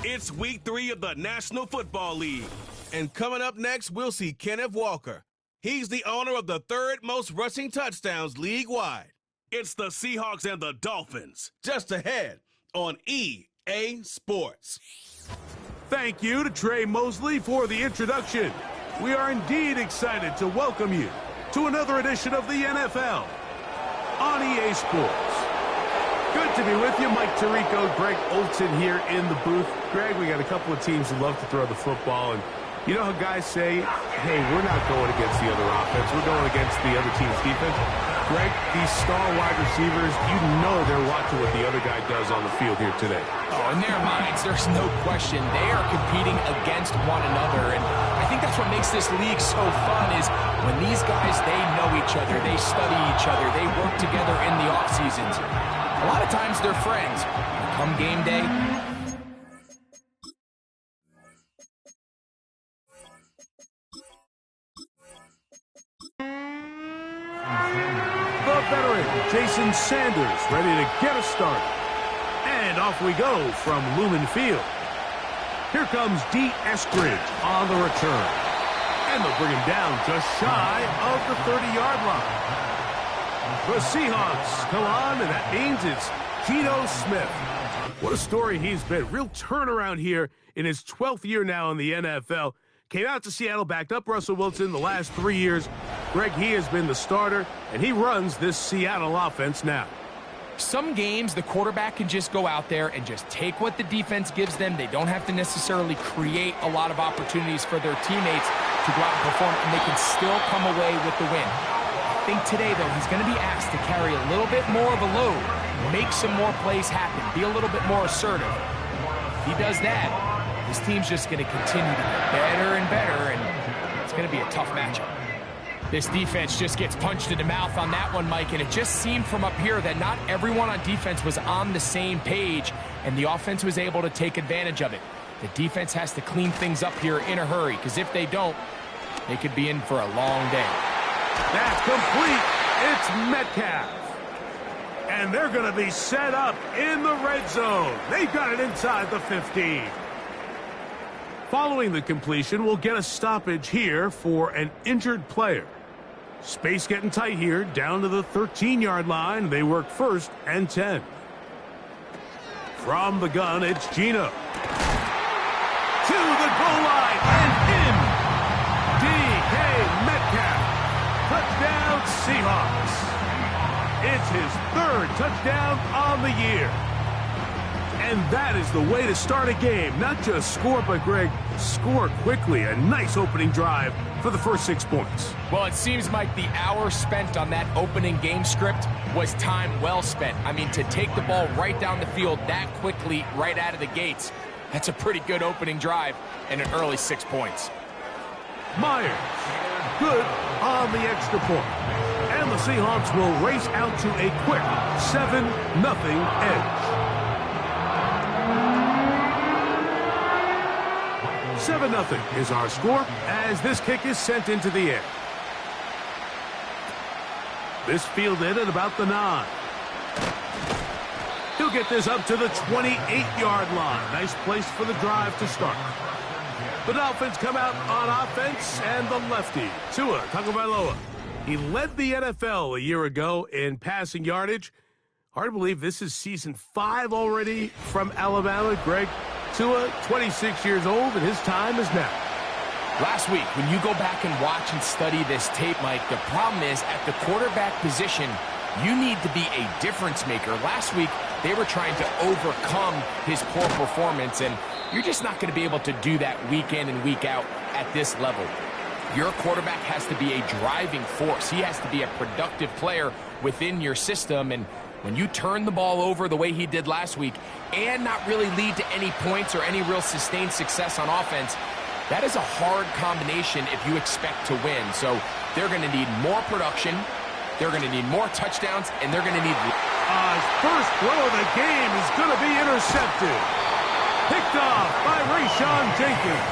It's week 3 of the National Football League. And coming up next, we'll see Kenneth Walker. He's the owner of the 3rd most rushing touchdowns league-wide. It's the Seahawks and the Dolphins, just ahead on EA Sports. Thank you to Trey Mosley for the introduction. We are indeed excited to welcome you to another edition of the NFL on EA Sports. Good to be with you. Mike Tirico, Greg Olson here in the booth. Greg, we got a couple of teams who love to throw the football, and you know how guys say, hey, we're not going against the other offense. We're going against the other team's defense. Greg, these star wide receivers, you know they're watching what the other guy does on the field here today. Oh, in their minds, there's no question. They are competing against one another, and I think that's what makes this league so fun is when these guys, they know each other, they study each other, they work together in the off seasons. A lot of times they're friends. Come game day, the veteran, Jason Sanders, ready to get us started. And off we go from Lumen Field. Here comes D. Eskridge on the return. And they'll bring him down just shy of the 30-yard line. The Seahawks come on, and that means it's Geno Smith. What a story he's been. Real turnaround here in his 12th year now in the NFL. Came out to Seattle, backed up Russell Wilson the last 3 years. Greg, he has been the starter, and he runs this Seattle offense now. some games the quarterback can just go out there and just take what the defense gives them. They don't have to necessarily create a lot of opportunities for their teammates to go out and perform, and they can still come away with the win. I think today, though, he's going to be asked to carry a little bit more of a load, make some more plays happen, be a little bit more assertive. If he does that, his team's just going to continue to get better and better, and it's going to be a tough matchup. This defense just gets punched in the mouth on that one, Mike, and it just seemed from up here that not everyone on defense was on the same page, and the offense was able to take advantage of it. The defense has to clean things up here in a hurry, because if they don't, they could be in for a long day. That's complete. It's Metcalf. And they're going to be set up in the red zone. They've got it inside the 15. Following the completion, we'll get a stoppage here for an injured player. Space getting tight here, down to the 13-yard line. They work 1st and 10. From the gun, it's Geno. To the goal line and in. DK Metcalf. Touchdown, Seahawks. It's his 3rd touchdown on the year. And that is the way to start a game. Not just score, but, Greg, score quickly. A nice opening drive for the first 6 points. Well, it seems like the hour spent on that opening game script was time well spent. I mean, to take the ball right down the field that quickly right out of the gates, that's a pretty good opening drive and an early 6 points. Myers, good on the extra point. And the Seahawks will race out to a quick 7-0 edge. 7-0 is our score as this kick is sent into the air. This fielded at about the 9. He'll get this up to the 28-yard line. Nice place for the drive to start. The Dolphins come out on offense, and the lefty, Tua Tagovailoa. He led the NFL a year ago in passing yardage. Hard to believe this is season 5 already from Alabama. Greg, Tua, 26 years old, and his time is now. Last week, when you go back and watch and study this tape, Mike, the problem is at the quarterback position, you need to be a difference maker. Last week, they were trying to overcome his poor performance, and you're just not going to be able to do that week in and week out at this level. Your quarterback has to be a driving force. He has to be a productive player within your system, and when you turn the ball over the way he did last week and not really lead to any points or any real sustained success on offense, that is a hard combination if you expect to win. So they're going to need more production, they're going to need more touchdowns, and they're going to need... First throw of the game is going to be intercepted. Picked off by Rayshon Jenkins.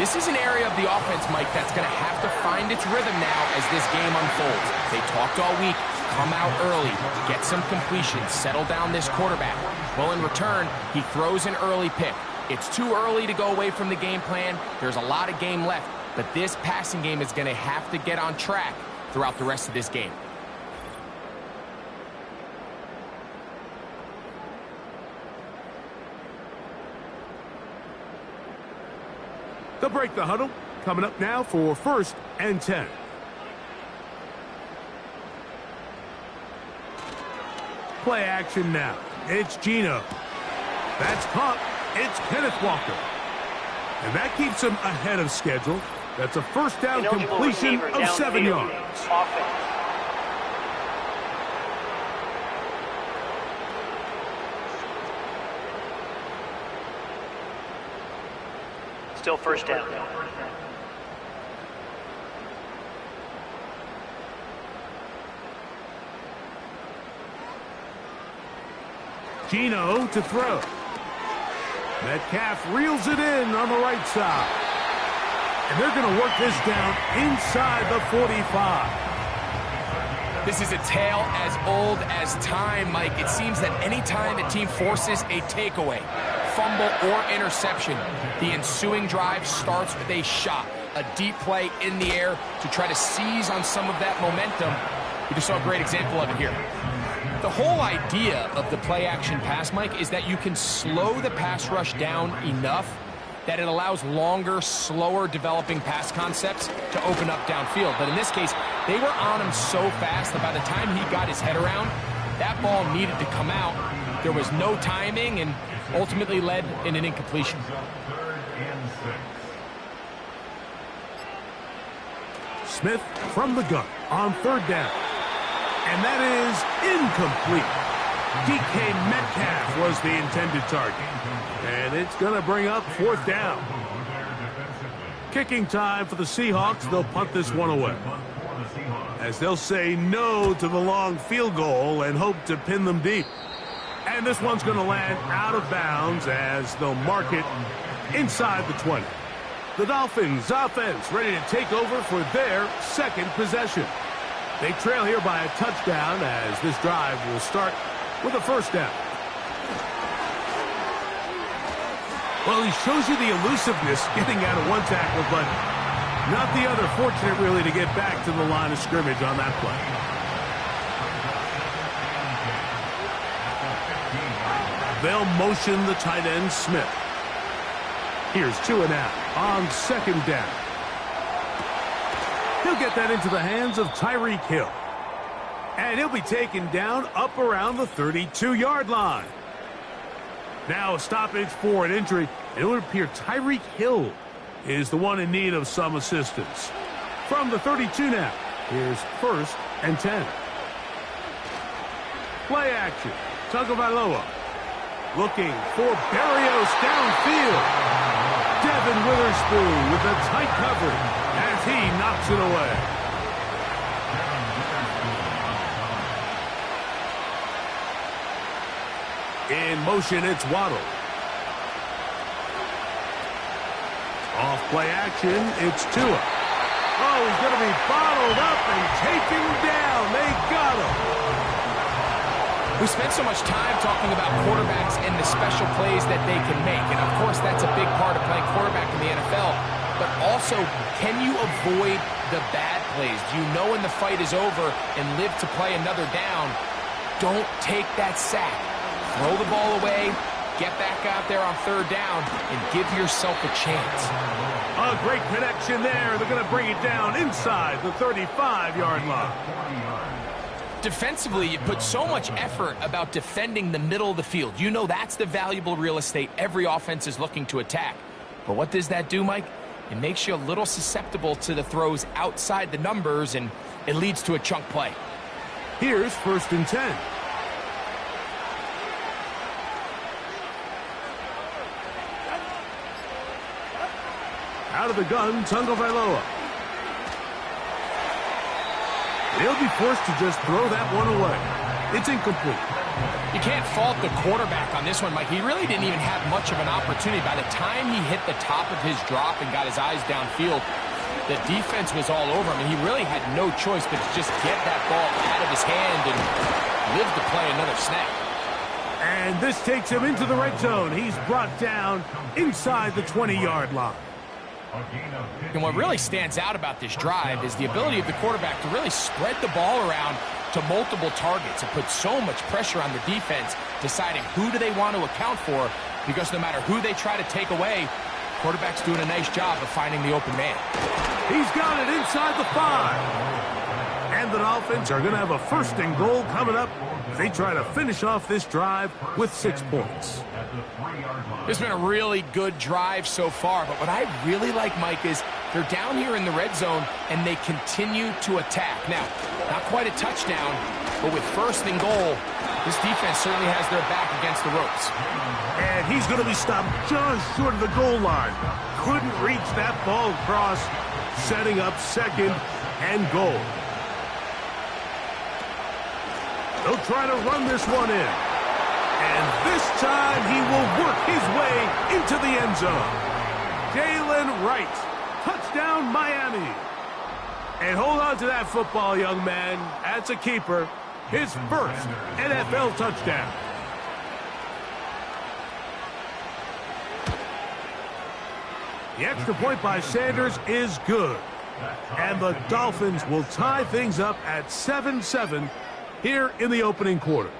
This is an area of the offense, Mike, that's going to have to find its rhythm now as this game unfolds. They talked all week. come out early, get some completions, settle down this quarterback. Well, in return, he throws an early pick. It's too early to go away from the game plan. There's a lot of game left, but this passing game is going to have to get on track throughout the rest of this game. They'll break the huddle. Coming up now for 1st and 10. Play action now. It's Geno. That's caught. It's Kenneth Walker. And that keeps him ahead of schedule. That's a first down completion of 7 yards. Still first down. Geno to throw. Metcalf reels it in on the right side. And they're going to work this down inside the 45. This is a tale as old as time, Mike. It seems that anytime a team forces a takeaway, fumble, or interception, the ensuing drive starts with a shot, a deep play in the air to try to seize on some of that momentum. We just saw a great example of it here. The whole idea of the play-action pass, Mike, is that you can slow the pass rush down enough that it allows longer, slower developing pass concepts to open up downfield. But in this case, they were on him so fast that by the time he got his head around, that ball needed to come out. There was no timing and ultimately led in an incompletion. Smith from the gun on 3rd down. And that is incomplete. DK Metcalf was the intended target. And it's going to bring up 4th down. Kicking time for the Seahawks. They'll punt this one away, as they'll say no to the long field goal and hope to pin them deep. And this one's going to land out of bounds as they'll mark it inside the 20. The Dolphins offense ready to take over for their 2nd possession. They trail here by a touchdown as this drive will start with a 1st down. Well, he shows you the elusiveness getting out of one tackle, but not the other. Fortunate, really, to get back to the line of scrimmage on that play. They'll motion the tight end, Smith. Here's 2 and out on 2nd down. He'll get that into the hands of Tyreek Hill. And he'll be taken down up around the 32-yard line. Now a stoppage for an injury. It would appear Tyreek Hill is the one in need of some assistance. From the 32 now, here's 1st and 10. Play action. Tagovailoa looking for Berrios downfield. Devin Witherspoon with a tight coverage as he knocks it away. In motion, it's Waddle. Off play action, it's Tua. Oh, he's going to be bottled up and taken down. They got him. We spent so much time talking about quarterbacks and the special plays that they can make. And, of course, that's a big part of playing quarterback in the NFL. But also, can you avoid the bad plays? Do you know when the fight is over and live to play another down? Don't take that sack. Throw the ball away, get back out there on 3rd down, and give yourself a chance. A great connection there. They're going to bring it down inside the 35-yard line. Defensively, you put so much effort about defending the middle of the field. You know that's the valuable real estate every offense is looking to attack. But what does that do, Mike? It makes you a little susceptible to the throws outside the numbers, and it leads to a chunk play. Here's 1st and 10. Out of the gun, Tagovailoa. They'll be forced to just throw that one away. It's incomplete. You can't fault the quarterback on this one, Mike. He really didn't even have much of an opportunity. By the time he hit the top of his drop and got his eyes downfield, The defense was all over him, and he really had no choice but to just get that ball out of his hand and live to play another snap. And this takes him into the red zone. He's brought down inside the 20-yard line. And what really stands out about this drive is the ability of the quarterback to really spread the ball around to multiple targets and put so much pressure on the defense, deciding who do they want to account for, because no matter who they try to take away, quarterback's doing a nice job of finding the open man. He's got it inside the 5. And the Dolphins are going to have a 1st and goal coming up. They try to finish off this drive with 6 points. It's been a really good drive so far, but what I really like, Mike, is they're down here in the red zone, and they continue to attack. Now, not quite a touchdown, but with 1st and goal, this defense certainly has their back against the ropes. And he's going to be stopped just short of the goal line. Couldn't reach that ball across, setting up 2nd and goal. They'll try to run this one in. And this time he will work his way into the end zone. Jalen Wright, touchdown Miami. And hold on to that football, young man. That's a keeper. His 1st NFL touchdown. The extra point by Sanders is good. And the Dolphins will tie things up at 7-7 here in the opening quarter.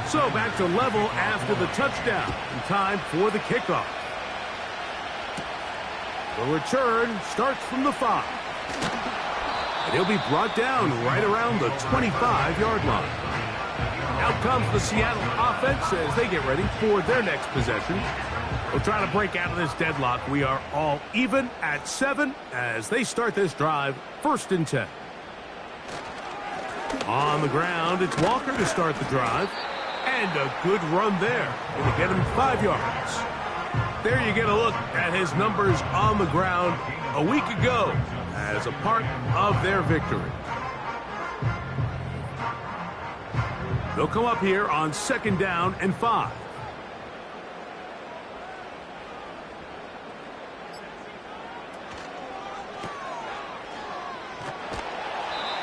So back to level after the touchdown. And time for the kickoff. The return starts from the 5. And he'll be brought down right around the 25-yard line. Out comes the Seattle offense as they get ready for their next possession. We'll try to break out of this deadlock. We are all even at 7 as they start this drive, 1st and 10. On the ground, it's Walker to start the drive. And a good run there. Going to get him 5 yards. There you get a look at his numbers on the ground a week ago as a part of their victory. They'll come up here on 2nd down and 5.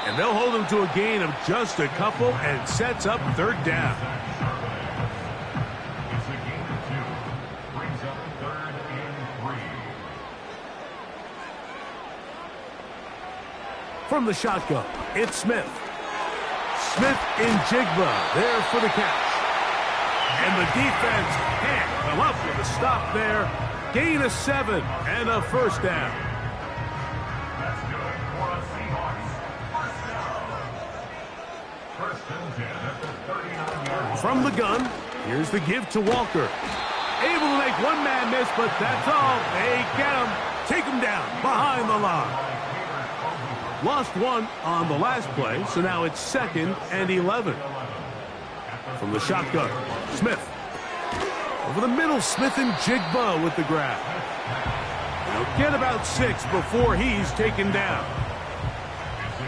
And they'll hold him to a gain of just a couple and sets up 3rd down. It's a gain of 2. Brings up 3rd and 3. From the shotgun, it's Smith. Smith in Jigba there for the catch. And the defense can't come up with a stop there. Gain of 7 and a 1st down. That's good for the Seahawks. 1st and 10 at the 39-yard line. From the gun, here's the give to Walker. Able to make one man miss, but that's all. They get him. Take him down behind the line. Lost 1 on the last play, so now it's 2nd and 11. From the shotgun, Smith. Over the middle, Smith and Jigba with the grab. They'll get about 6 before he's taken down.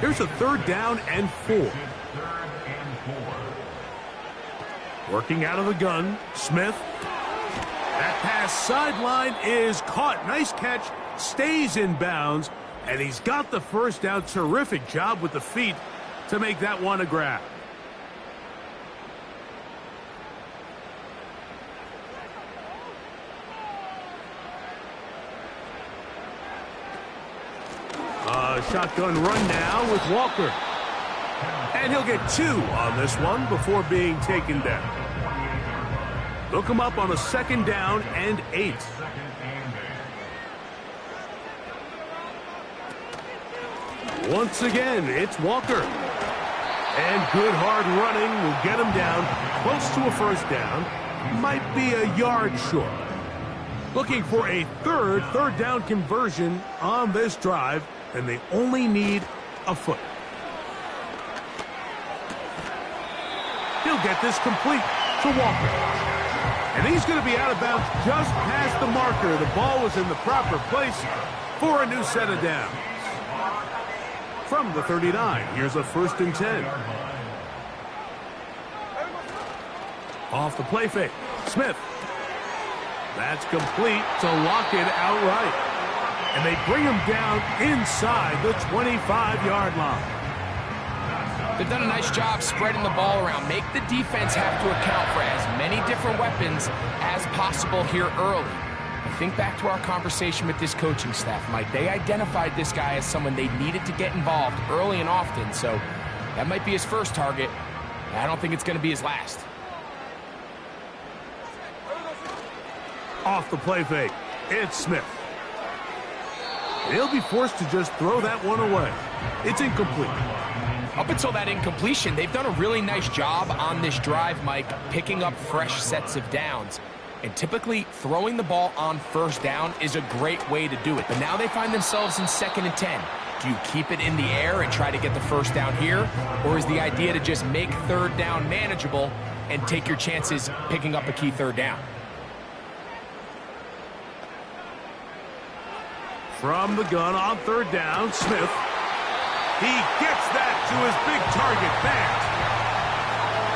Here's a 3rd down and 4. Working out of the gun, Smith. That pass sideline is caught. Nice catch, stays in bounds. And he's got the 1st down. Terrific job with the feet to make that one a grab. Shotgun run now with Walker. And he'll get 2 on this one before being taken down. They'll come up on a 2nd down and 8. Once again, it's Walker. And good hard running will get him down close to a 1st down. Might be a yard short. Looking for a 3rd down conversion on this drive, and they only need a foot. He'll get this complete to Walker. And he's going to be out of bounds just past the marker. The ball was in the proper place for a new set of downs. From the 39, here's a 1st and 10. Off the play fake, Smith. That's complete to lock it outright. And they bring him down inside the 25-yard line. They've done a nice job spreading the ball around. Make the defense have to account for as many different weapons as possible here early. I think back to our conversation with this coaching staff, Mike. They identified this guy as someone they needed to get involved early and often, so that might be his first target. I don't think it's going to be his last. Off the play fake, it's Smith. He'll be forced to just throw that one away. It's incomplete. Up until that incompletion, they've done a really nice job on this drive, Mike, picking up fresh sets of downs. And typically, throwing the ball on first down is a great way to do it. But now they find themselves in 2nd and 10. Do you keep it in the air and try to get the first down here? Or is the idea to just make 3rd down manageable and take your chances picking up a key 3rd down? From the gun on 3rd down, Smith. He gets that to his big target back.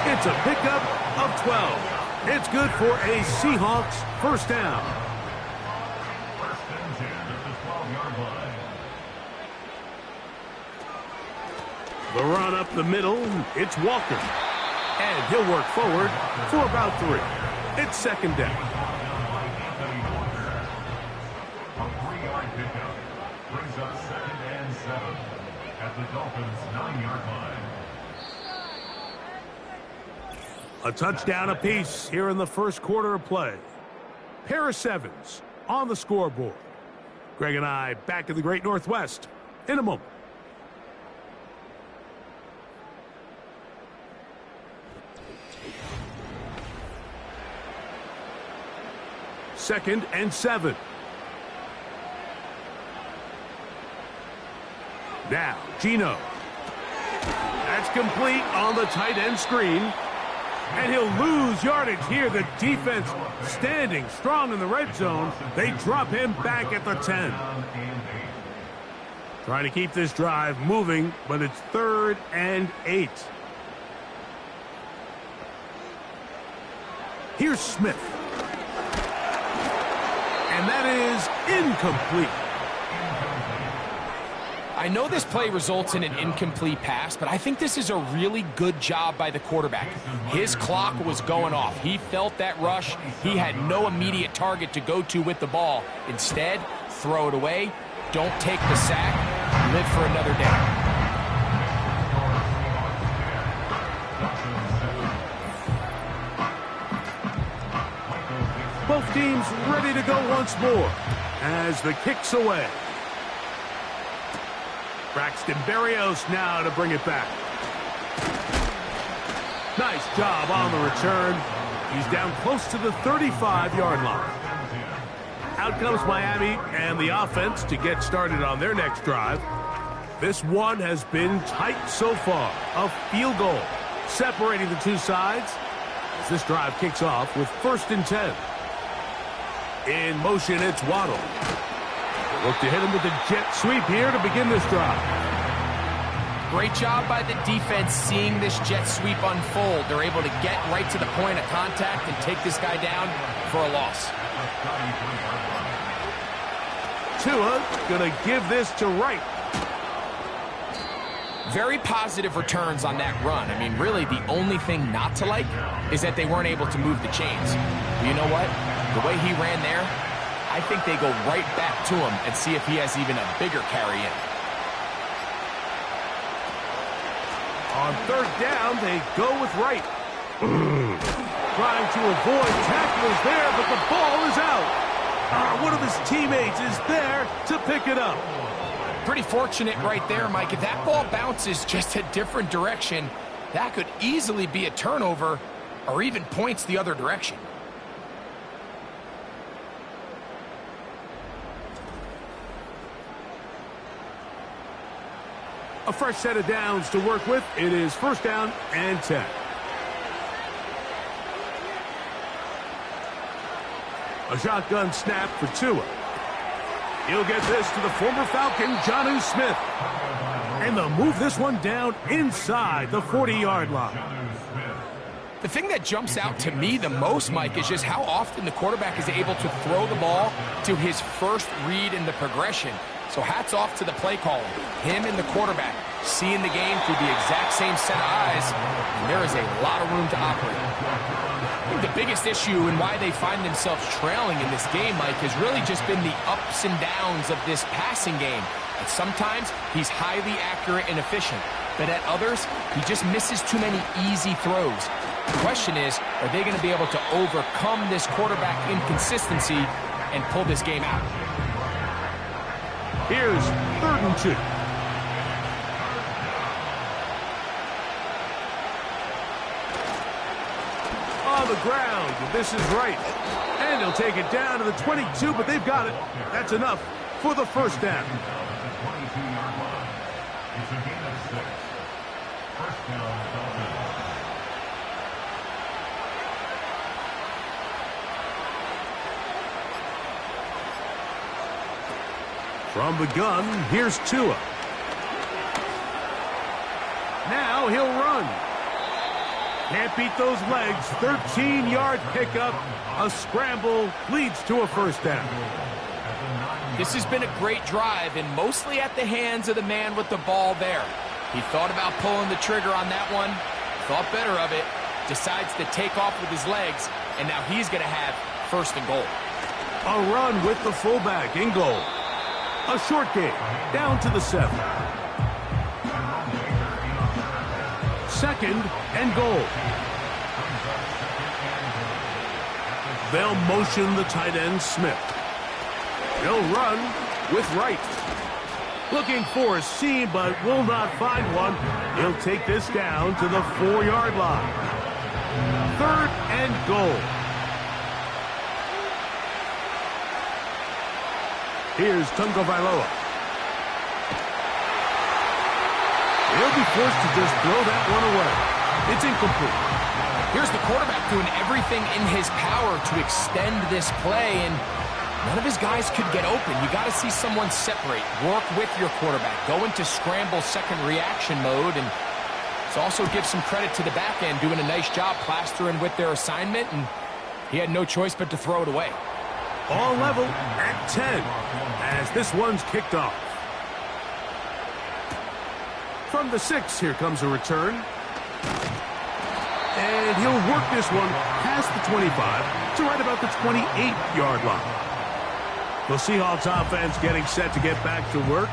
It's a pickup of 12. It's good for a Seahawks first down. First and 10 at the 12-yard line. The run up the middle, it's Walker. And he'll work forward for about 3. It's 2nd down. A 3-yard pickup brings up 2nd and 7 at the Dolphins' 9-yard line. A touchdown apiece here in the first quarter of play. Pair of 7s on the scoreboard. Greg and I back in the Great Northwest in a moment. Second and 7. Now, Gino. That's complete on the tight end screen. And he'll lose yardage here. The defense standing strong in the red zone. They drop him back at the 10. Trying to keep this drive moving, but it's 3rd and 8. Here's Smith. And that is incomplete. I know this play results in an incomplete pass, but I think this is a really good job by the quarterback. His clock was going off. He felt that rush. He had no immediate target to go to with the ball. Instead, throw it away. Don't take the sack. Live for another day. Both teams ready to go once more as the kick's away. Braxton Berrios now to bring it back. Nice job on the return. He's down close to the 35-yard line. Out comes Miami and the offense to get started on their next drive. This one has been tight so far. A field goal separating the two sides as this drive kicks off with 1st and 10. In motion, it's Waddle. Look to hit him with a jet sweep here to begin this drive. Great job by the defense seeing this jet sweep unfold. They're able to get right to the point of contact and take this guy down for a loss. Tua going to give this to Wright. Very positive returns on that run. I mean, really, the only thing not to like is that they weren't able to move the chains. But you know what? The way he ran there, I think they go right back to him and see if he has even a bigger carry in. On 3rd down, they go with Wright. Trying to avoid tacklers there, but the ball is out. One of his teammates is there to pick it up. Pretty fortunate right there, Mike. If that ball bounces just a different direction, that could easily be a turnover or even points the other direction. A fresh set of downs to work with. It is 1st down and 10. A shotgun snap for Tua. He'll get this to the former Falcon, Jonnu Smith. And they'll move this one down inside the 40-yard line. The thing that jumps out to me the most, Mike, is just how often the quarterback is able to throw the ball to his first read in the progression. So hats off to the play caller. Him and the quarterback seeing the game through the exact same set of eyes, and there is a lot of room to operate. I think the biggest issue and why they find themselves trailing in this game, Mike, has really just been the ups and downs of this passing game. And sometimes he's highly accurate and efficient, but at others, he just misses too many easy throws. The question is, are they going to be able to overcome this quarterback inconsistency and pull this game out? Here's 3rd and 2. On the ground, this is right. And he'll take it down to the 22, but they've got it. That's enough for the first down. It's a gain of 6. First down, Dolphins. From the gun, here's Tua. Now he'll run. Can't beat those legs. 13-yard pickup. A scramble leads to a first down. This has been a great drive, and mostly at the hands of the man with the ball there. He thought about pulling the trigger on that one, thought better of it, decides to take off with his legs, and now he's going to have 1st and goal. A run with the fullback in goal. A short gain, down to the 7. 2nd and goal. They'll motion the tight end, Smith. He'll run with Wright. Looking for a seam, but will not find one. He'll take this down to the 4-yard line. 3rd and goal. Here's Tunga Vailoa. He'll be forced to just throw that one away. It's incomplete. Here's the quarterback doing everything in his power to extend this play, and none of his guys could get open. You got to see someone separate, work with your quarterback, go into scramble second reaction mode, and also give some credit to the back end doing a nice job plastering with their assignment, and he had no choice but to throw it away. All level at 10 as this one's kicked off. From the 6, here comes a return. And he'll work this one past the 25 to right about the 28-yard line. The Seahawks offense getting set to get back to work.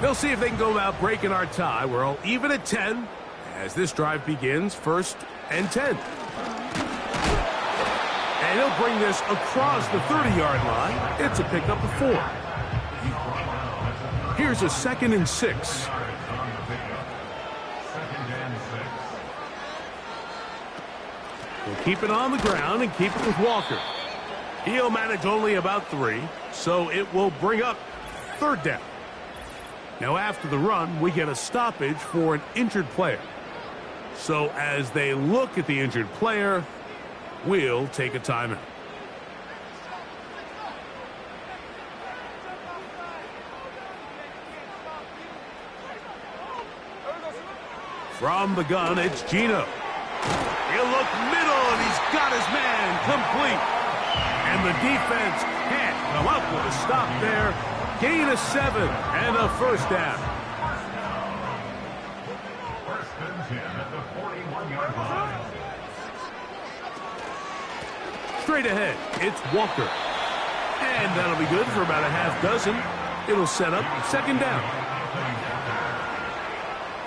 They'll see if they can go about breaking our tie. We're all even at 10 as this drive begins, 1st and 10. And he'll bring this across the 30-yard line. It's a pickup of 4. Here's a 2nd and 6. We'll keep it on the ground and keep it with Walker. He'll manage only about 3, so it will bring up 3rd down. Now after the run, we get a stoppage for an injured player. So as they look at the injured player, we'll take a timeout. From the gun, it's Gino. He'll look middle, and he's got his man complete. And the defense can't come up with a stop there. Gain of 7 and a first down. 1st and 10 at the 41-yard line. Straight ahead, it's Walker. And that'll be good for about a half dozen. It'll set up 2nd down.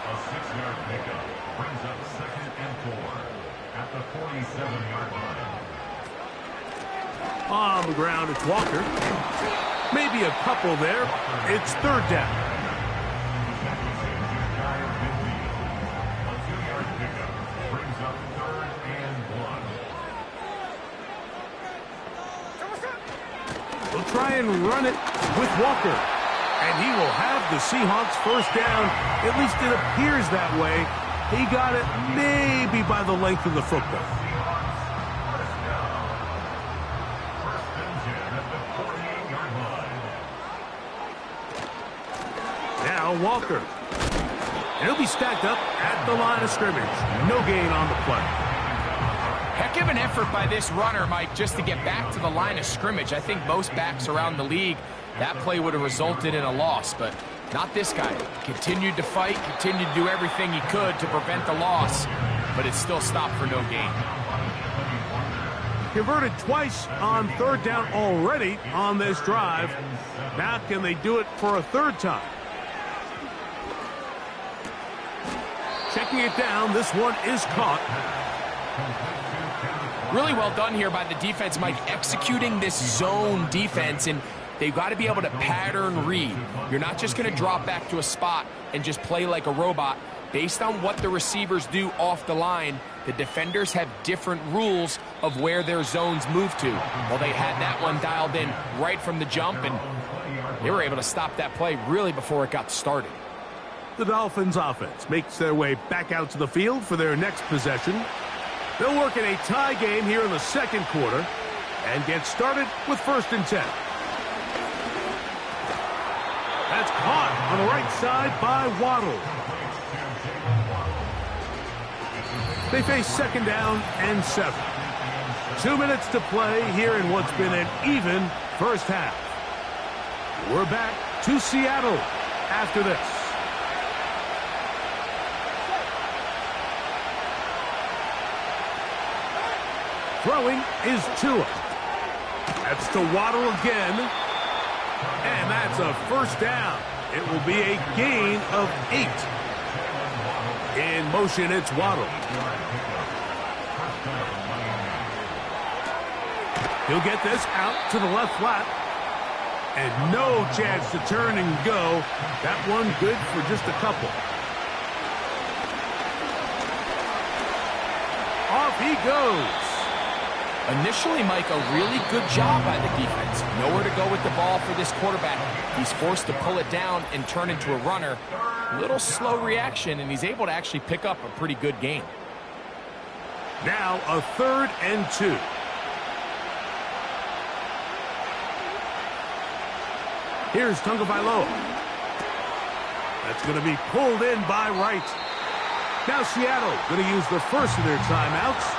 A 6-yard pickup brings up 2nd and 4 at the 47-yard line. On the ground, it's Walker. Maybe a couple there. It's 3rd down. A 2-yard pickup brings up 3rd and 1. They'll try and run it with Walker. And he will have the Seahawks 1st down. At least it appears that way. He got it maybe by the length of the football. Now Walker. And he'll be stacked up at the line of scrimmage. No gain on the play. Heck of an effort by this runner, Mike, just to get back to the line of scrimmage. I think most backs around the league, that play would have resulted in a loss, but not this guy. Continued to fight, continued to do everything he could to prevent the loss, but it still stopped for no gain. Converted twice on third down already on this drive. Now can they do it for a third time? Checking it down, this one is caught. Really well done here by the defense, Mike, executing this zone defense, and they've got to be able to pattern read. You're not just going to drop back to a spot and just play like a robot. Based on what the receivers do off the line, the defenders have different rules of where their zones move to. Well, they had that one dialed in right from the jump, and they were able to stop that play really before it got started. The Dolphins offense makes their way back out to the field for their next possession. They'll work in a tie game here in the second quarter and get started with 1st and 10. That's caught on the right side by Waddle. They face 2nd down and 7. 2 minutes to play here in what's been an even first half. We're back to Seattle after this. Throwing is Tua. That's to Waddle again. And that's a 1st down. It will be a gain of 8. In motion, it's Waddle. He'll get this out to the left flat. And no chance to turn and go. That one good for just a couple. Off he goes. Initially, Mike, a really good job by the defense. Nowhere to go with the ball for this quarterback. He's forced to pull it down and turn into a runner. Little slow reaction, and he's able to actually pick up a pretty good gain. Now a 3rd and 2. Here's Tagovailoa. That's going to be pulled in by Wright. Now Seattle going to use the first of their timeouts.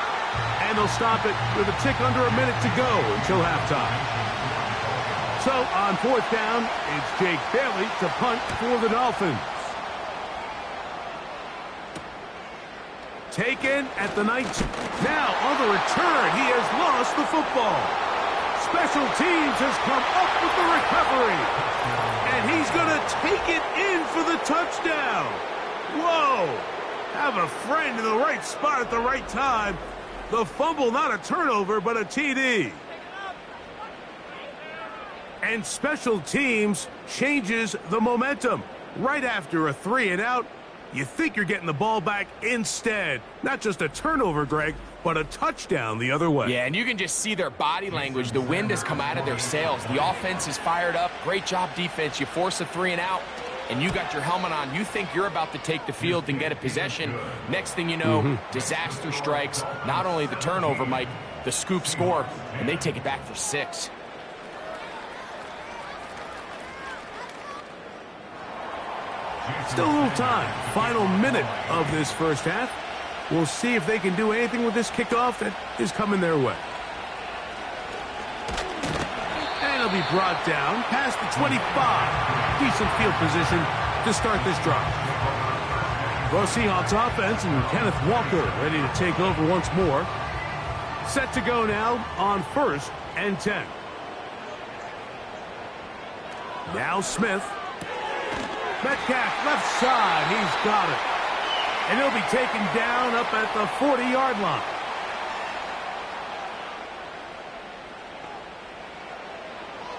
And they'll stop it with a tick under a minute to go until halftime. So on 4th down, it's Jake Bailey to punt for the Dolphins. Taken at the 19. Now on the return, he has lost the football. Special teams has come up with the recovery. And he's going to take it in for the touchdown. Whoa! Have a friend in the right spot at the right time. The fumble, not a turnover, but a TD. And special teams changes the momentum. Right after a 3-and-out, you think you're getting the ball back instead. Not just a turnover, Greg, but a touchdown the other way. Yeah, and you can just see their body language. The wind has come out of their sails. The offense is fired up. Great job, defense. You force a 3-and-out. And you got your helmet on, you think you're about to take the field and get a possession. Next thing you know, disaster strikes. Not only the turnover, Mike, the scoop score, and they take it back for 6. Still a little time. Final minute of this first half. We'll see if they can do anything with this kickoff that is coming their way. And it'll be brought down past the 25. Decent field position to start this drive. The Seahawks offense and Kenneth Walker ready to take over once more. Set to go now on 1st and 10. Now Smith. Metcalf left side. He's got it. And he'll be taken down up at the 40-yard line.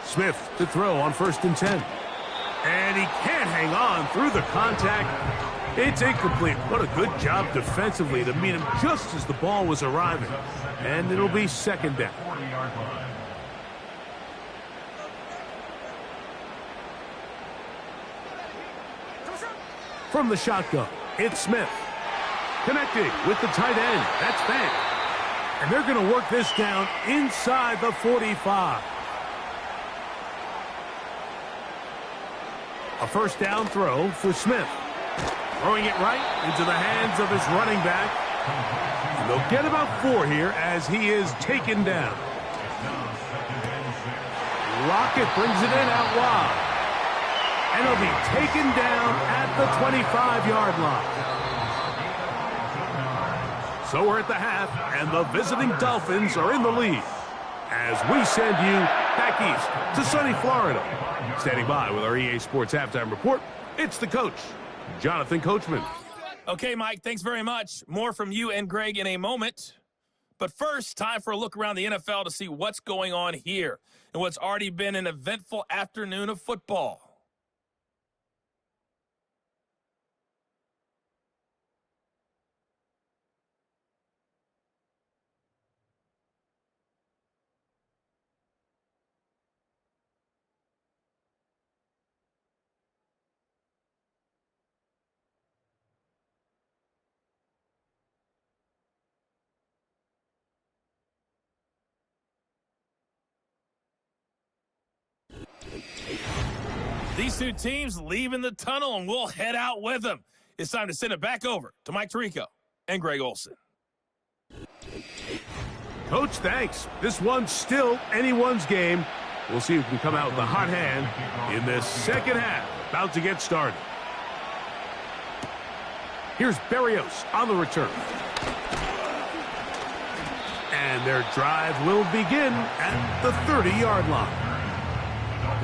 Smith to throw on 1st and 10. And he can't hang on through the contact. It's incomplete. What a good job defensively to meet him just as the ball was arriving. And it'll be 2nd down. From the shotgun, it's Smith. Connecting with the tight end. That's Fant. And they're going to work this down inside the 45. A 1st down throw for Smith. Throwing it right into the hands of his running back, And they'll get about 4 here as he is taken down. Lockett brings it in out wide. And he'll be taken down at the 25-yard line. So we're at the half, and the visiting Dolphins are in the lead. As we send you back east to sunny Florida. Standing by with our EA Sports Halftime Report, it's the coach, Jonathan Coachman. Okay, Mike, thanks very much. More from you and Greg in a moment. But first, time for a look around the NFL to see what's going on here in what's already been an eventful afternoon of football. These two teams leaving the tunnel, and we'll head out with them. It's time to send it back over to Mike Tirico and Greg Olson. Coach, thanks. This one's still anyone's game. We'll see who can come out with a hot hand in this second half. About to get started. Here's Berrios on the return. And their drive will begin at the 30-yard line.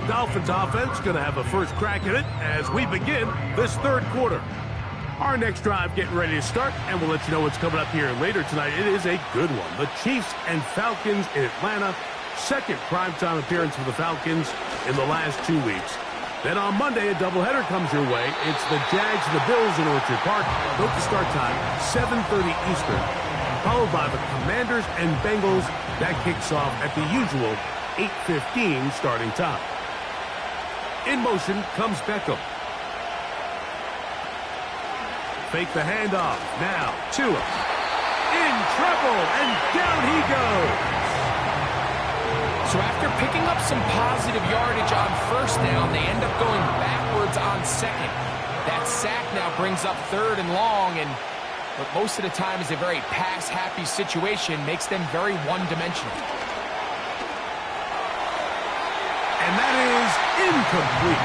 The Dolphins offense going to have a first crack at it as we begin this third quarter. Our next drive getting ready to start, and we'll let you know what's coming up here later tonight. It is a good one. The Chiefs and Falcons in Atlanta. Second primetime appearance for the Falcons in the last 2 weeks. Then on Monday, a doubleheader comes your way. It's the Jags and the Bills in Orchard Park. Note the start time, 7:30 Eastern. Followed by the Commanders and Bengals. That kicks off at the usual 8:15 starting time. In motion comes Beckham. Fake the handoff. Now, Tua. In trouble, and down he goes. So after picking up some positive yardage on first down, they end up going backwards on second. That sack now brings up third and long, and what most of the time is a very pass-happy situation, makes them very one-dimensional. And that is incomplete.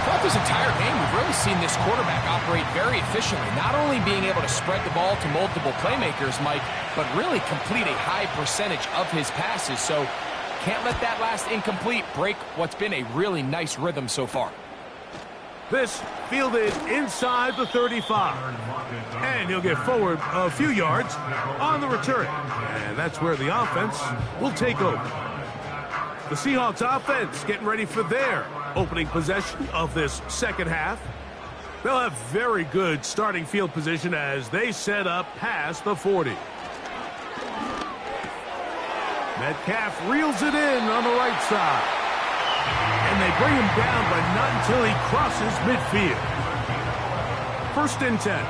Throughout this entire game, we've really seen this quarterback operate very efficiently, not only being able to spread the ball to multiple playmakers, Mike, but really complete a high percentage of his passes. So can't let that last incomplete break what's been a really nice rhythm so far. This fielded inside the 35. And he'll get forward a few yards on the return. And that's where the offense will take over. The Seahawks offense getting ready for their opening possession of this second half. They'll have very good starting field position as they set up past the 40. Metcalf reels it in on the right side. And they bring him down, but not until he crosses midfield. First and 10.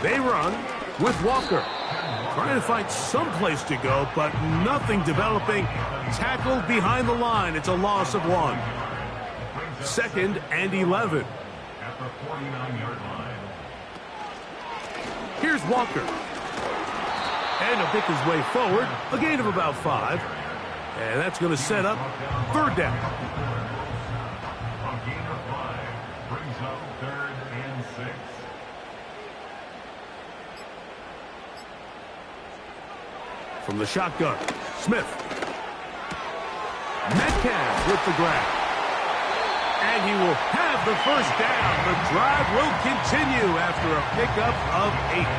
They run with Walker. Trying to find some place to go, but nothing developing. Tackled behind the line. It's a loss of 1. Second and 11. At the 49-yard line. Here's Walker. And he'll pick his way forward. A gain of about 5. And that's going to set up third down. A gain of 5 brings up 3rd and 6. From the shotgun, Smith. Metcalf with the grab. And he will have the first down. The drive will continue after a pickup of 8.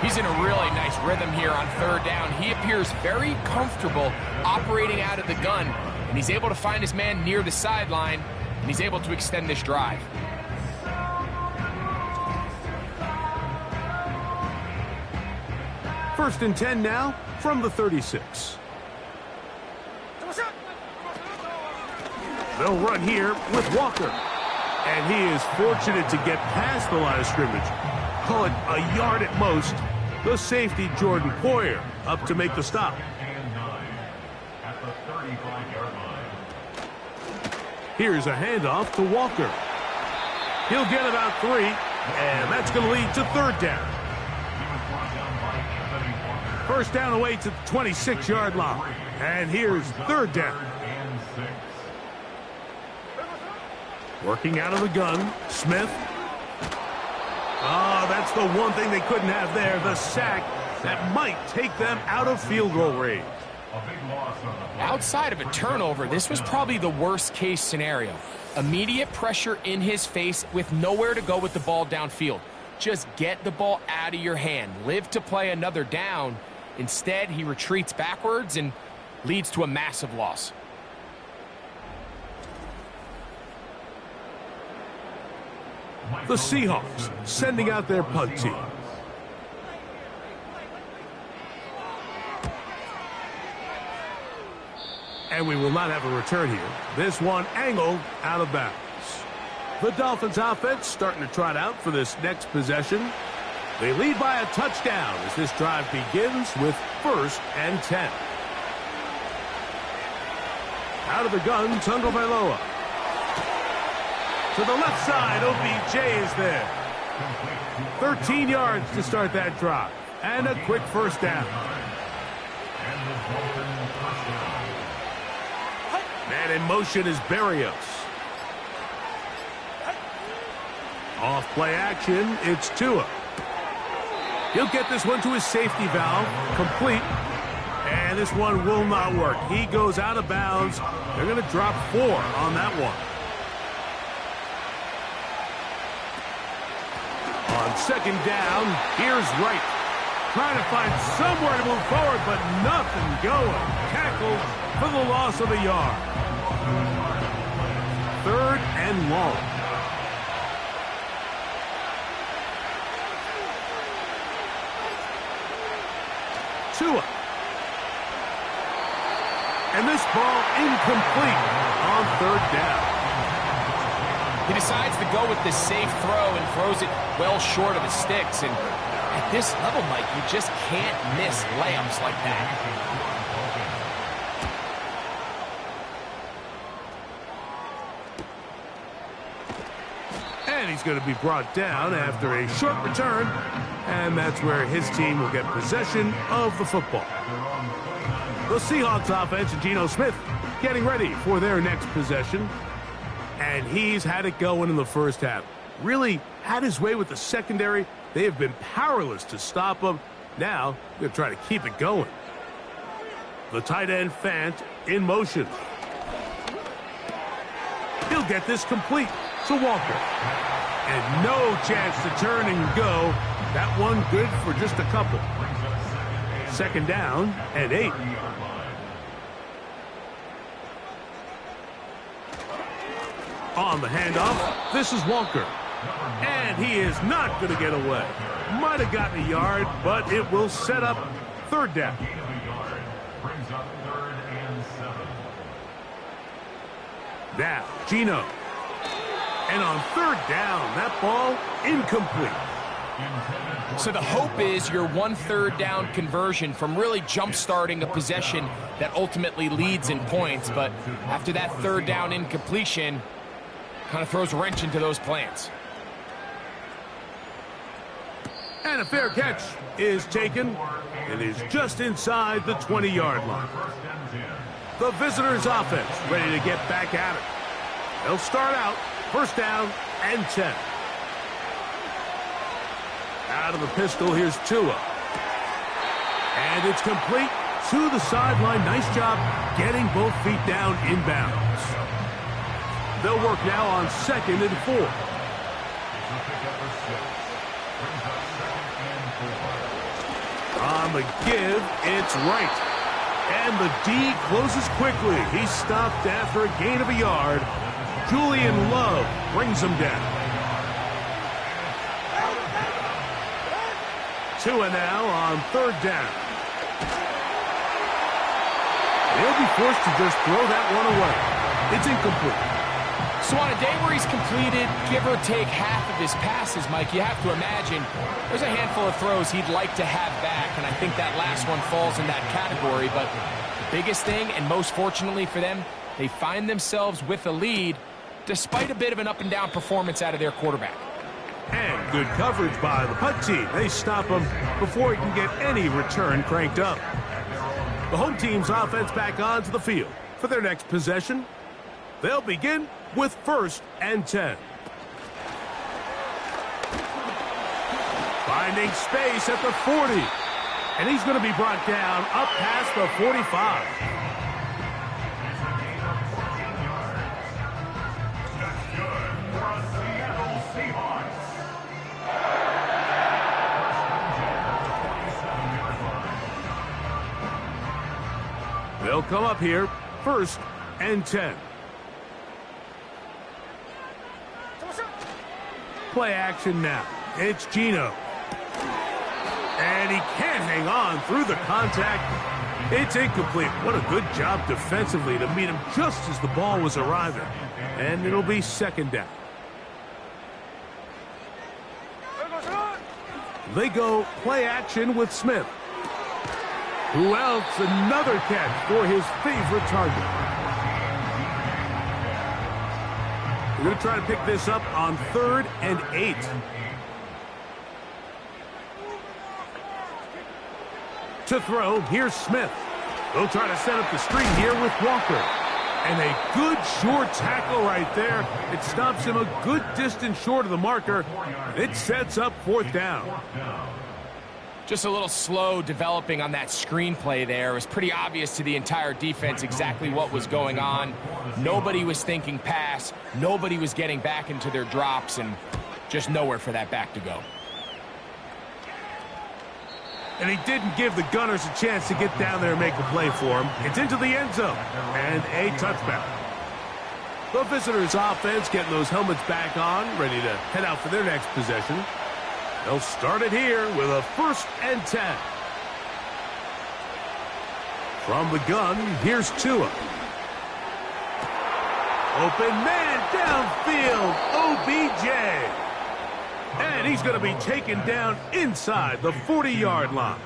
He's in a really nice rhythm here on third down. He appears very comfortable operating out of the gun, and he's able to find his man near the sideline, and he's able to extend this drive. First and 10 now from the 36. They'll run here with Walker. And he is fortunate to get past the line of scrimmage. Call it a yard at most. The safety, Jordan Poyer, up to make the stop. And 9 at the 35-yard line. Here's a handoff to Walker. He'll get about 3, and that's going to lead to third down. First down away to the 26-yard line. And here's third down. Working out of the gun, Smith. Oh, that's the one thing they couldn't have there, the sack that might take them out of field goal range. Outside of a turnover, this was probably the worst-case scenario. Immediate pressure in his face with nowhere to go with the ball downfield. Just get the ball out of your hand. Live to play another down. Instead, he retreats backwards and leads to a massive loss. The Seahawks sending out their punt team. And we will not have a return here. This one angled out of bounds. The Dolphins offense starting to trot out for this next possession. They lead by a touchdown as this drive begins with 1st and 10. Out of the gun, Tagovailoa. To the left side, OBJ is there. 13 yards to start that drive. And a quick first down. Man in motion is Berrios. Off play action, it's Tua. He'll get this one to his safety valve, complete. And this one will not work. He goes out of bounds. They're going to drop 4 on that one. On second down, here's Wright. Trying to find somewhere to move forward, but nothing going. Tackled for the loss of a yard. 3rd and long. Tua. And this ball incomplete on 3rd down. He decides to go with the safe throw and throws it well short of the sticks. And at this level, Mike, you just can't miss layups like that. And he's going to be brought down after a short return. And that's where his team will get possession of the football. The Seahawks offense and Geno Smith getting ready for their next possession. And he's had it going in the first half. Really had his way with the secondary. They have been powerless to stop him. Now, they're going to try to keep it going. The tight end, Fant, in motion. He'll get this complete to Walker. And no chance to turn and go. That one good for just a couple. Second down and 8. On the handoff, this is Walker. And he is not going to get away. Might have gotten a yard, but it will set up 3rd down. Now, Geno. And on 3rd down, that ball incomplete. So the hope is your 1/3 down conversion from really jump-starting a possession that ultimately leads in points. But after that 3rd down incompletion, kind of throws a wrench into those plans. And a fair catch is taken. It is just inside the 20-yard line. The visitors' offense ready to get back at it. They'll start out 1st down and 10. Out of the pistol, here's Tua. And it's complete to the sideline. Nice job getting both feet down inbounds. They'll work now on 2nd and 4. On the give, it's Wright. And the D closes quickly. He's stopped after a gain of a yard. Julian Love brings him down. Tua now on 3rd down. He'll be forced to just throw that one away. It's incomplete. So on a day where he's completed, give or take half of his passes, Mike, you have to imagine there's a handful of throws he'd like to have back, and I think that last one falls in that category. But the biggest thing, and most fortunately for them, They find themselves with a lead despite a bit of an up-and-down performance out of their quarterback. And good coverage by the punt team. They stop him before he can get any return cranked up. The home team's offense back onto the field. For their next possession, they'll begin with 1st and 10. Finding space at the 40. And he's going to be brought down up past the 45. They'll come up here, 1st and 10. Play action now. It's Geno. And he can't hang on through the contact. It's incomplete. What a good job defensively to meet him just as the ball was arriving. And it'll be 2nd down. They go play action with Smith. Who else? Another catch for his favorite target. We're going to try to pick this up on 3rd and 8. To throw, here's Smith. They'll try to set up the screen here with Walker. And a good short tackle right there. It stops him a good distance short of the marker. It sets up 4th down. Just a little slow developing on that screenplay there. It was pretty obvious to the entire defense exactly what was going on. Nobody was thinking pass. Nobody was getting back into their drops, and just nowhere for that back to go. And he didn't give the Gunners a chance to get down there and make a play for him. It's into the end zone and a touchback. The visitors' offense getting those helmets back on, ready to head out for their next possession. They'll start it here with a 1st and 10. From the gun, here's Tua. Open man downfield, OBJ. And he's going to be taken down inside the 40-yard line.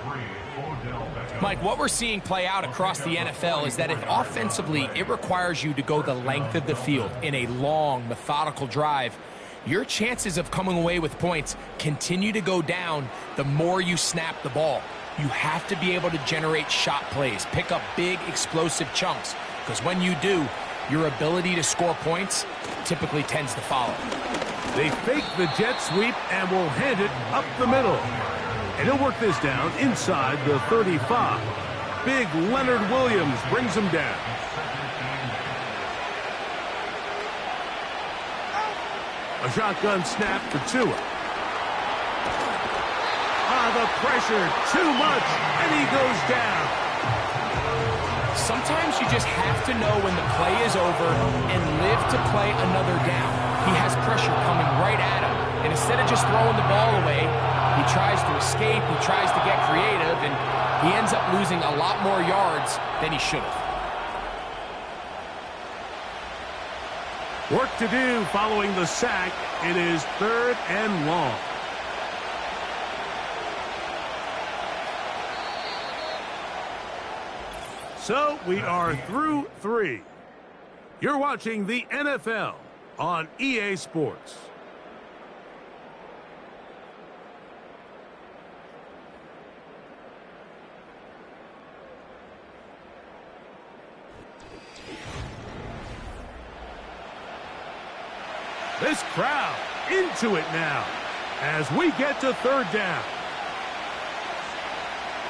Mike, what we're seeing play out across the NFL is that if offensively it requires you to go the length of the field in a long, methodical drive, your chances of coming away with points continue to go down the more you snap the ball. You have to be able to generate shot plays, pick up big, explosive chunks, because when you do, your ability to score points typically tends to follow. They fake the jet sweep and will hand it up the middle. And he'll work this down inside the 35. Big Leonard Williams brings him down. A shotgun snap for Tua. The pressure, too much, and he goes down. Sometimes you just have to know when the play is over and live to play another down. He has pressure coming right at him, and instead of just throwing the ball away, he tries to escape, he tries to get creative, and he ends up losing a lot more yards than he should have. Work to do following the sack. It is 3rd and long. So we are through 3. You're watching the NFL on EA Sports. This crowd into it now as we get to 3rd down.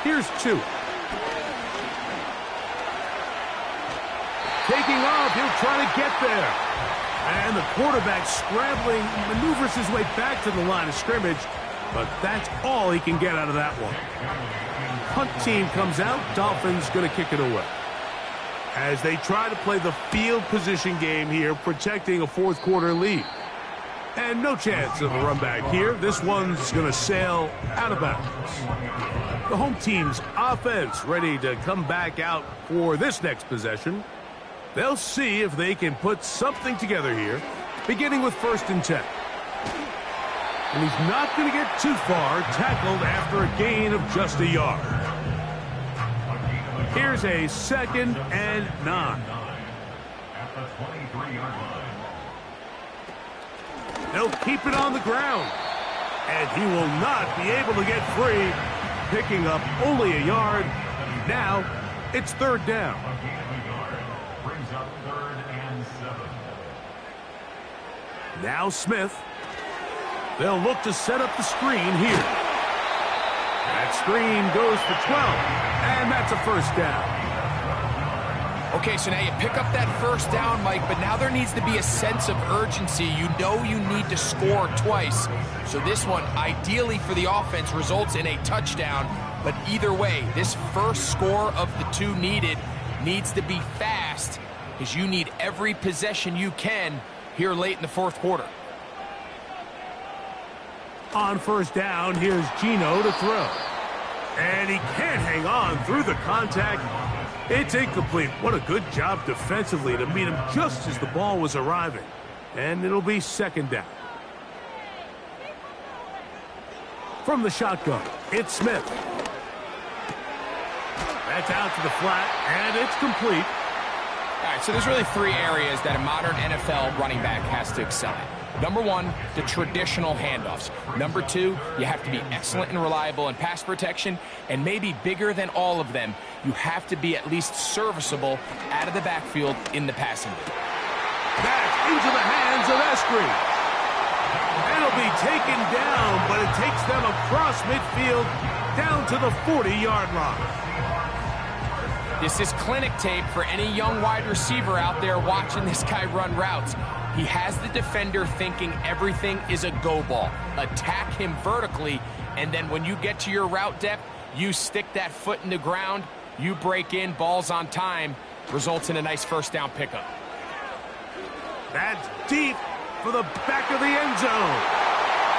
Here's Tua. Taking off, he'll try to get there. And the quarterback scrambling, maneuvers his way back to the line of scrimmage, but that's all he can get out of that one. Punt team comes out, Dolphins going to kick it away. As they try to play the field position game here, protecting a 4th quarter lead. And no chance of a run back here. This one's going to sail out of bounds. The home team's offense ready to come back out for this next possession. They'll see if they can put something together here, beginning with 1st and 10. And he's not going to get too far, tackled after a gain of just a yard. Here's a 2nd and 9. 23-yard line. They'll keep it on the ground. And he will not be able to get free, picking up only a yard. Now, it's third down. A gain of a yard brings up 3rd and 7. Now Smith. They'll look to set up the screen here. That screen goes for 12, and that's a first down. Okay, so now you pick up that first down, Mike, but now there needs to be a sense of urgency. You know you need to score twice. So this one, ideally for the offense, results in a touchdown. But either way, this first score of the two needed needs to be fast, because you need every possession you can here late in the fourth quarter. On first down, here's Gino to throw. And he can't hang on through the contact. It's incomplete. What a good job defensively to meet him just as the ball was arriving. And it'll be second down. From the shotgun, it's Smith. That's out to the flat, and it's complete. All right, so there's really three areas that a modern NFL running back has to excel at. Number one, the traditional handoffs. Number two, you have to be excellent and reliable in pass protection. And maybe bigger than all of them, you have to be at least serviceable out of the backfield in the passing game. Back into the hands of Eskridge. It'll be taken down, but it takes them across midfield down to the 40-yard line. This is clinic tape for any young wide receiver out there watching this guy run routes. He has the defender thinking everything is a go ball. Attack him vertically, and then when you get to your route depth, you stick that foot in the ground, you break in, balls on time, results in a nice first down pickup. That's deep for the back of the end zone.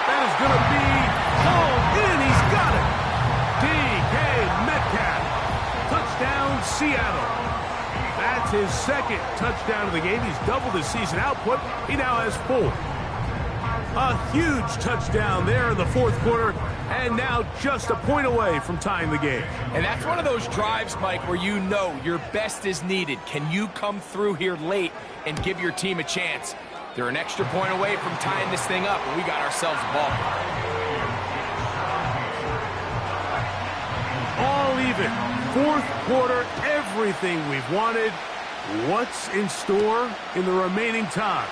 That is going to be hauled in. He's got it. D.K. Metcalf. Touchdown, Seattle. That's his second touchdown of the game. He's doubled his season output. He now has 4. A huge touchdown there in the fourth quarter, and now just a point away from tying the game. And that's one of those drives, Mike, where you know your best is needed. Can you come through here late and give your team a chance? They're an extra point away from tying this thing up, and we got ourselves a ball. All even. Fourth quarter, everything we've wanted. What's in store in the remaining time?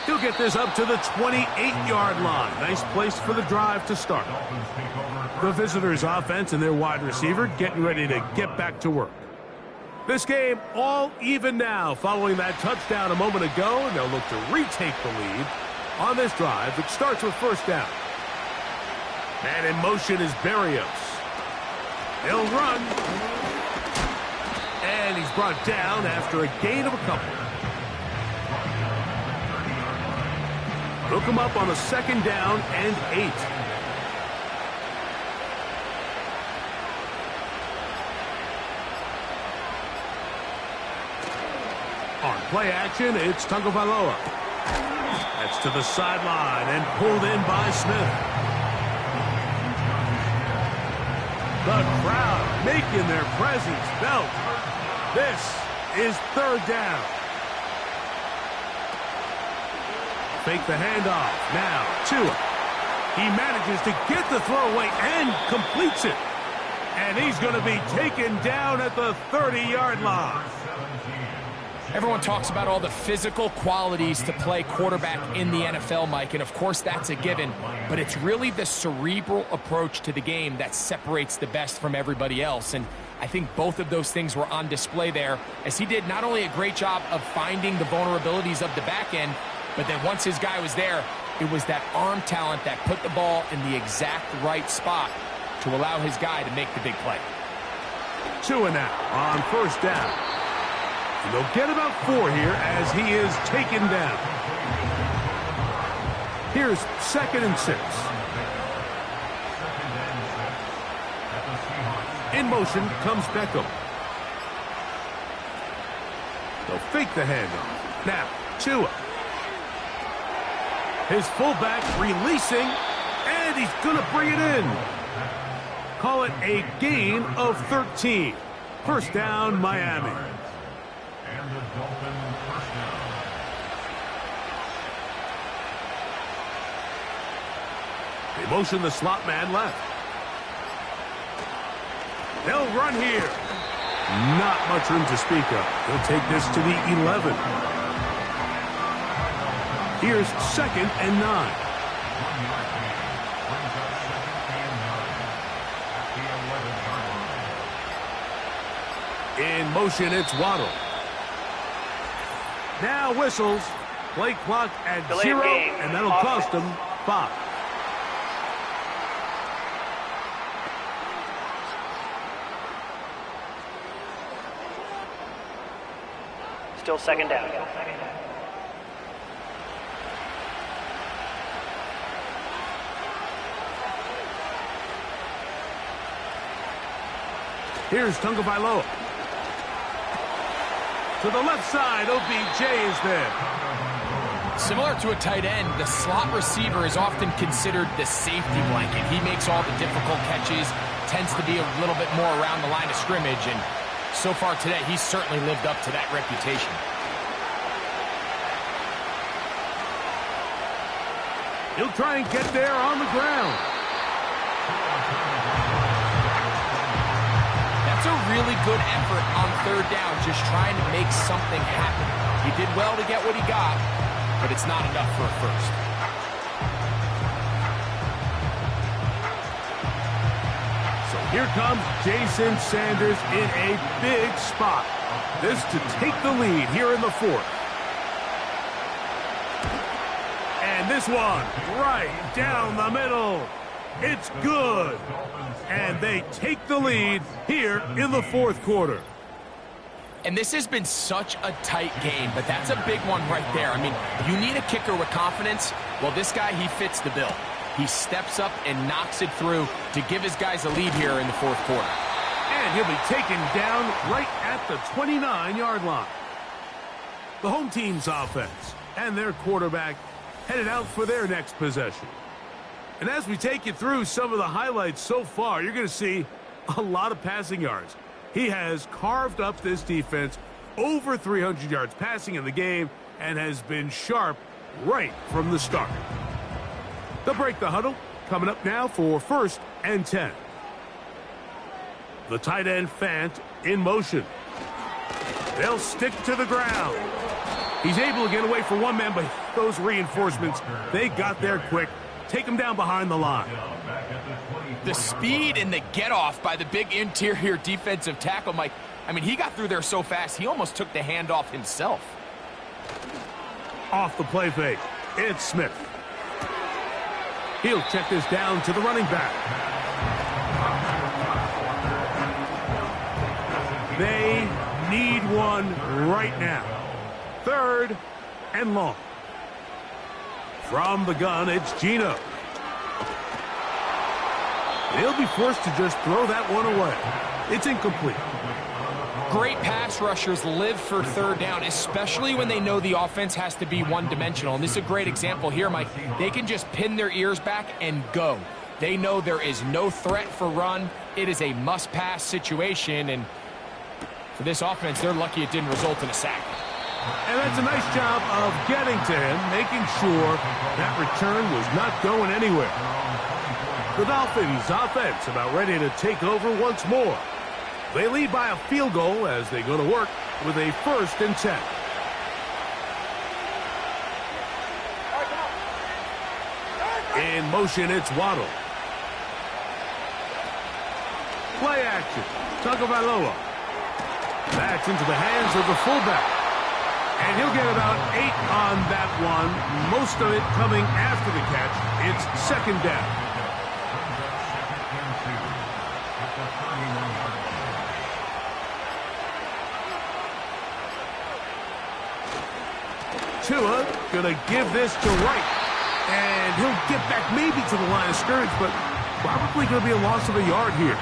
He'll get this up to the 28-yard line. Nice place for the drive to start. The visitors' offense and their wide receiver getting ready to get back to work. This game all even now following that touchdown a moment ago, and they'll look to retake the lead on this drive, which starts with first down. And in motion is Berrios. He'll run. And he's brought down after a gain of a couple. Hook him up on a second down and 8. On play action, it's Tagovailoa. That's to the sideline and pulled in by Smith. The crowd making their presence felt. This is third down. Fake the handoff. Now, Tua. He manages to get the throw away and completes it. And he's going to be taken down at the 30-yard line. Everyone talks about all the physical qualities to play quarterback in the NFL, Mike, and of course that's a given, but it's really the cerebral approach to the game that separates the best from everybody else, and I think both of those things were on display there, as he did not only a great job of finding the vulnerabilities of the back end, but then once his guy was there, it was that arm talent that put the ball in the exact right spot to allow his guy to make the big play. Tua now on first down. And they'll get about 4 here as he is taken down. Here's 2nd and 6. In motion comes Beckham. They'll fake the handoff. Now, Tua. His fullback releasing, and he's going to bring it in. Call it a gain of 13. First down, Miami. And the Dolphins first down. They motion the slot man left. They'll run here. Not much room to speak of. They'll take this to the 11. Here's 2nd and 9. In motion, it's Waddle. Now whistles. Play clock at 0, and that'll cost them 5. Still 2nd down. Here's Tagovailoa. To the left side, OBJ is there. Similar to a tight end, the slot receiver is often considered the safety blanket. He makes all the difficult catches, tends to be a little bit more around the line of scrimmage, and so far today, he's certainly lived up to that reputation. He'll try and get there on the ground. That's a really good effort on 3rd down, just trying to make something happen. He did well to get what he got, but it's not enough for a first. So here comes Jason Sanders in a big spot. This to take the lead here in the 4th. And this one right down the middle. It's good. And they take the lead here in the 4th quarter. And this has been such a tight game, but that's a big one right there. I mean, you need a kicker with confidence. Well, this guy, he fits the bill. He steps up and knocks it through to give his guys a lead here in the 4th quarter. And he'll be taken down right at the 29-yard line. The home team's offense and their quarterback headed out for their next possession. And as we take you through some of the highlights so far, you're going to see a lot of passing yards. He has carved up this defense over 300 yards passing in the game and has been sharp right from the start. They'll break the huddle. Coming up now for 1st and 10. The tight end Fant in motion. They'll stick to the ground. He's able to get away for one man, but those reinforcements, they got there quick. Take him down behind the line. The speed and the get-off by the big interior defensive tackle, Mike. I mean, he got through there so fast, he almost took the handoff himself. Off the play fake, it's Smith. He'll check this down to the running back. They need one right now. 3rd and long. From the gun, it's Gino. They'll be forced to just throw that one away. It's incomplete. Great pass rushers live for 3rd down, especially when they know the offense has to be one-dimensional. And this is a great example here, Mike. They can just pin their ears back and go. They know there is no threat for run. It is a must-pass situation, and for this offense, they're lucky it didn't result in a sack. And that's a nice job of getting to him, making sure that return was not going anywhere. The Dolphins offense about ready to take over once more. They lead by a field goal as they go to work with a 1st and 10. In motion, it's Waddle. Play action. Tagovailoa. That's into the hands of the fullback. And he'll get about 8 on that one. Most of it coming after the catch. It's 2nd down. Tua gonna give this to Wright. And he'll get back maybe to the line of scrimmage, but probably gonna be a loss of a yard here.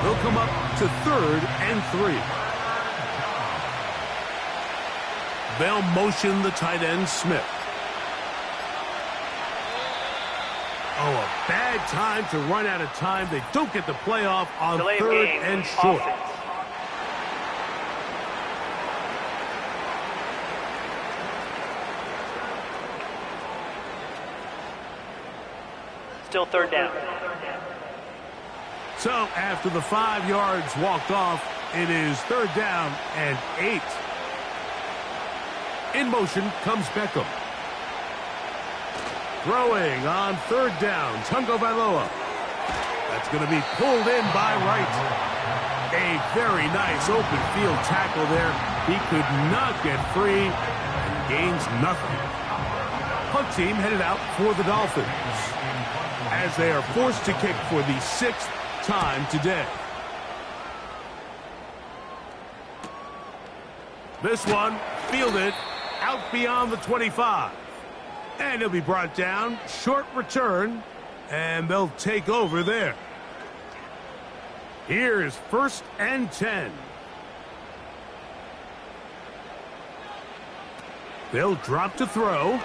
They'll come up to 3rd and 3. They'll motion the tight end Smith. Oh, a bad time to run out of time. They don't get the playoff on 3rd and short. Offense. Still third down. So after the 5 yards walked off, it is 3rd down and 8. In motion comes Beckham. Throwing on 3rd down, Tagovailoa. That's going to be pulled in by Wright. A very nice open field tackle there. He could not get free and gains nothing. Punt team headed out for the Dolphins as they are forced to kick for the 6th time today. This one fielded out beyond the 25. And he'll be brought down. Short return. And they'll take over there. Here's 1st and 10. They'll drop to throw.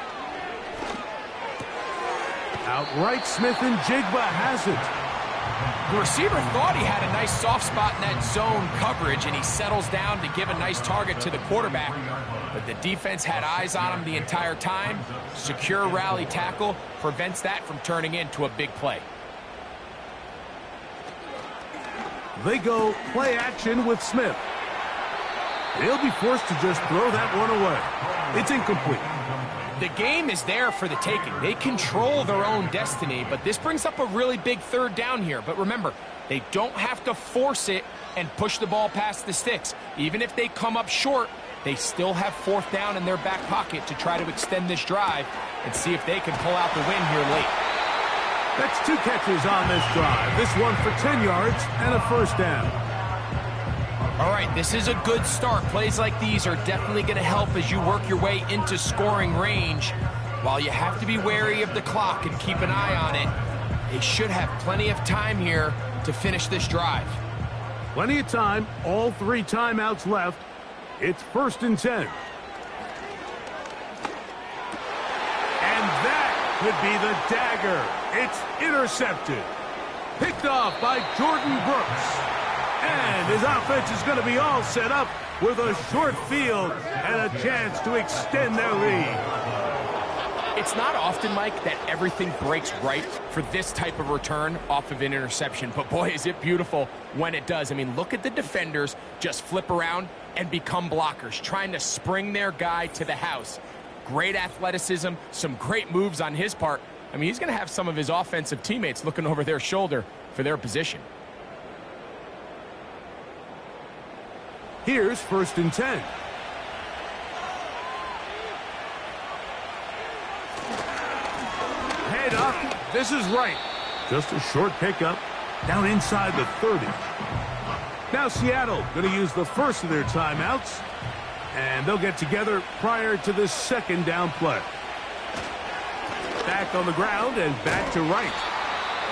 Outright Smith and Jigba has it. The receiver thought he had a nice soft spot in that zone coverage, and he settles down to give a nice target to the quarterback. But the defense had eyes on him the entire time. Secure rally tackle prevents that from turning into a big play. They go play action with Smith. They'll be forced to just throw that one away. It's incomplete. The game is there for the taking. They control their own destiny, but this brings up a really big 3rd down here. But remember, they don't have to force it and push the ball past the sticks. Even if they come up short, they still have 4th down in their back pocket to try to extend this drive and see if they can pull out the win here late. That's 2 catches on this drive. This one for 10 yards and a 1st down. All right, this is a good start. Plays like these are definitely going to help as you work your way into scoring range. While you have to be wary of the clock and keep an eye on it, they should have plenty of time here to finish this drive. Plenty of time. All 3 timeouts left. It's 1st and 10. And that could be the dagger. It's intercepted. Picked off by Jordan Brooks. And his offense is going to be all set up with a short field and a chance to extend their lead. It's not often, Mike, that everything breaks right for this type of return off of an interception. But boy, is it beautiful when it does. I mean, look at the defenders just flip around and become blockers, trying to spring their guy to the house. Great athleticism, some great moves on his part. I mean, he's going to have some of his offensive teammates looking over their shoulder for their position. Here's 1st and 10. Head up. This is right. Just a short pickup down inside the 30. Now Seattle going to use the first of their timeouts. And they'll get together prior to the 2nd down play. Back on the ground and back to right.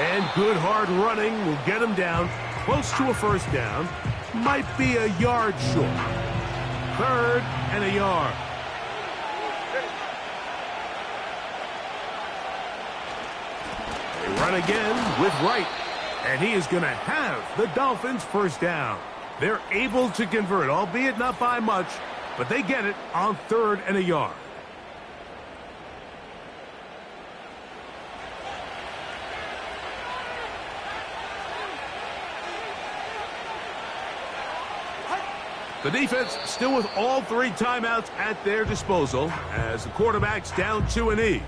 And good hard running will get him down close to a 1st down. Might be a yard short. 3rd and a yard. They run again with Wright. And he is going to have the Dolphins' 1st down. They're able to convert, albeit not by much, but they get it on 3rd and a yard. The defense still with all 3 timeouts at their disposal as the quarterback's down to a knee.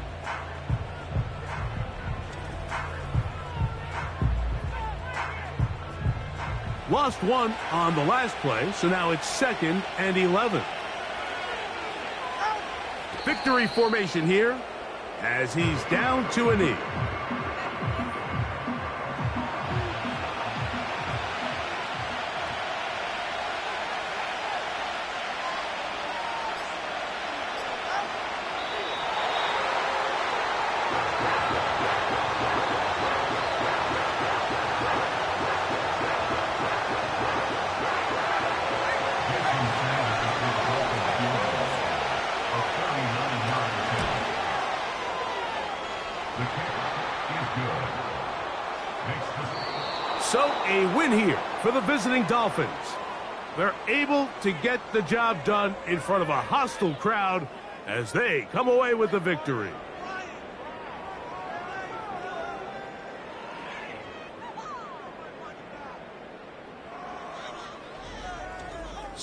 Lost 1 on the last play, so now it's 2nd and 11. Victory formation here as he's down to a knee. So a win here for the visiting Dolphins. They're able to get the job done in front of a hostile crowd as they come away with the victory.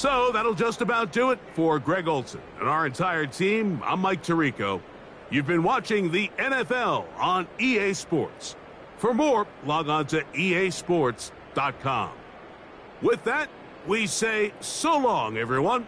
So that'll just about do it for Greg Olson and our entire team. I'm Mike Tirico. You've been watching the NFL on EA Sports. For more, log on to easports.com. With that, we say so long, everyone.